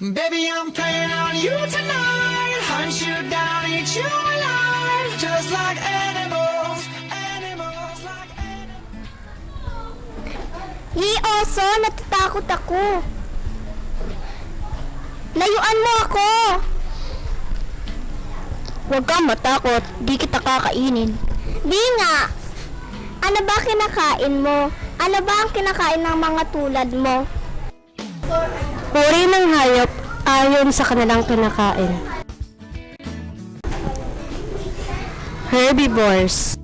Baby, I'm playing on you tonight. Hunt you down, eat you alive. Just like animals, animals like animals. Oso, natatakot ako. Layuan mo ako. Huwag kang matakot, di kita kakainin. Di nga. Ano ba kinakain mo? Ano ba ang kinakain ng mga tulad mo? Uri ng hayop ayon sa kanilang kinakain. Herbivores.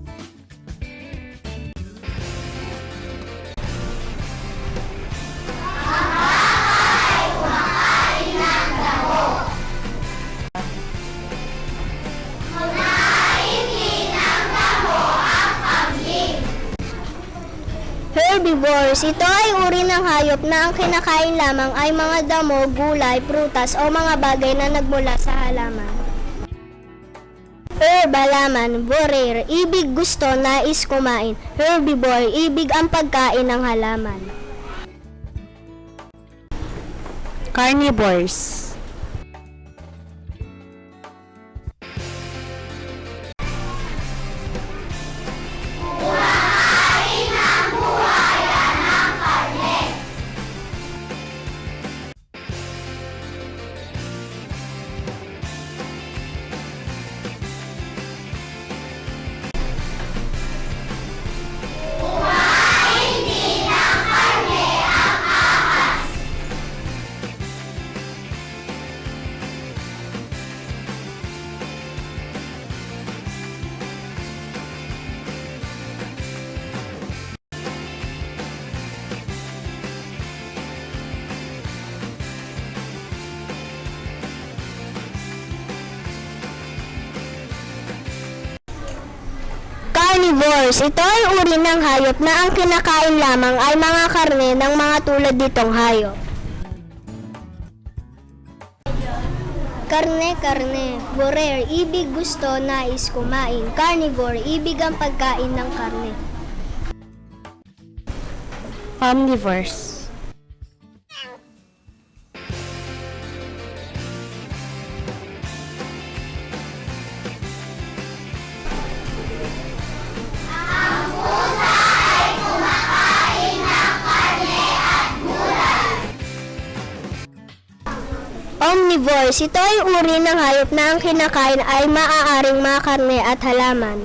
Herbivores, ito ay uri ng hayop na ang kinakain lamang ay mga damo, gulay, prutas o mga bagay na nagmula sa halaman. Herb, halaman, vorer, ibig gusto, nais kumain. Herbivore, ibig ang pagkain ng halaman. Carnivores. Carnivores, ito ay uri ng hayop na ang kinakain lamang ay mga karne ng mga tulad nitong hayop. Karne, vorer, ibig gusto, nais kumain. Carnivore, ibig ang pagkain ng karne. Omnivores. Omnivores, ito ay uri ng hayop na ang kinakain ay maaaring mga karne at halaman.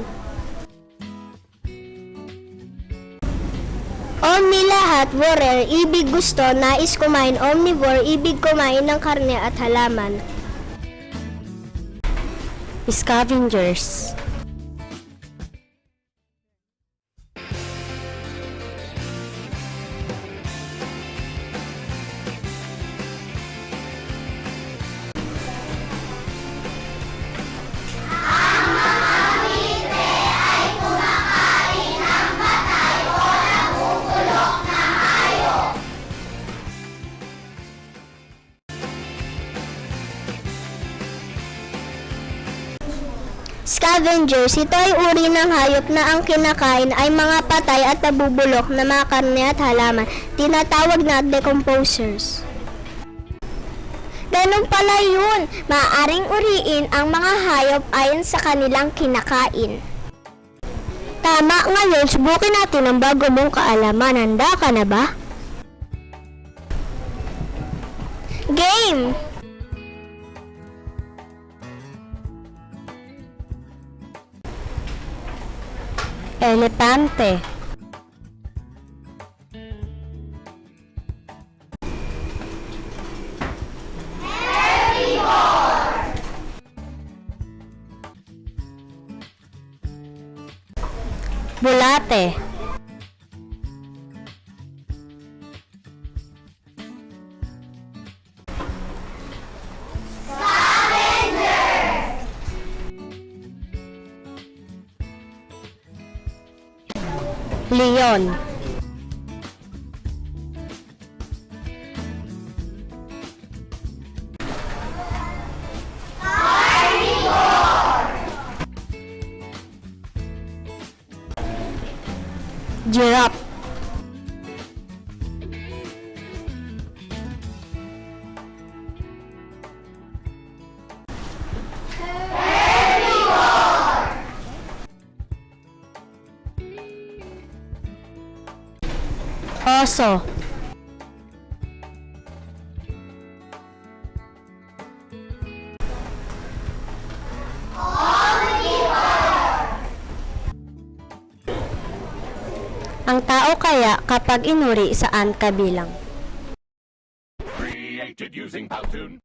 Omni lahat, vorer, ibig gusto, nais kumain. Omnivore, ibig kumain ng karne at halaman. Scavengers. Scavengers, ito ay uri ng hayop na ang kinakain ay mga patay at nabubulok na mga karne at halaman. Tinatawag na decomposers. Ganun pala yun. Maaaring uriin ang mga hayop ayon sa kanilang kinakain. Tama, ngayon subukin natin ang bago mong kaalaman. Handa ka na ba? Game! Elepante. Herbivore. Bulate. Leon. Giraffe. Oso. Ang tao kaya kapag inuri saan kabilang? Created using Powtoon.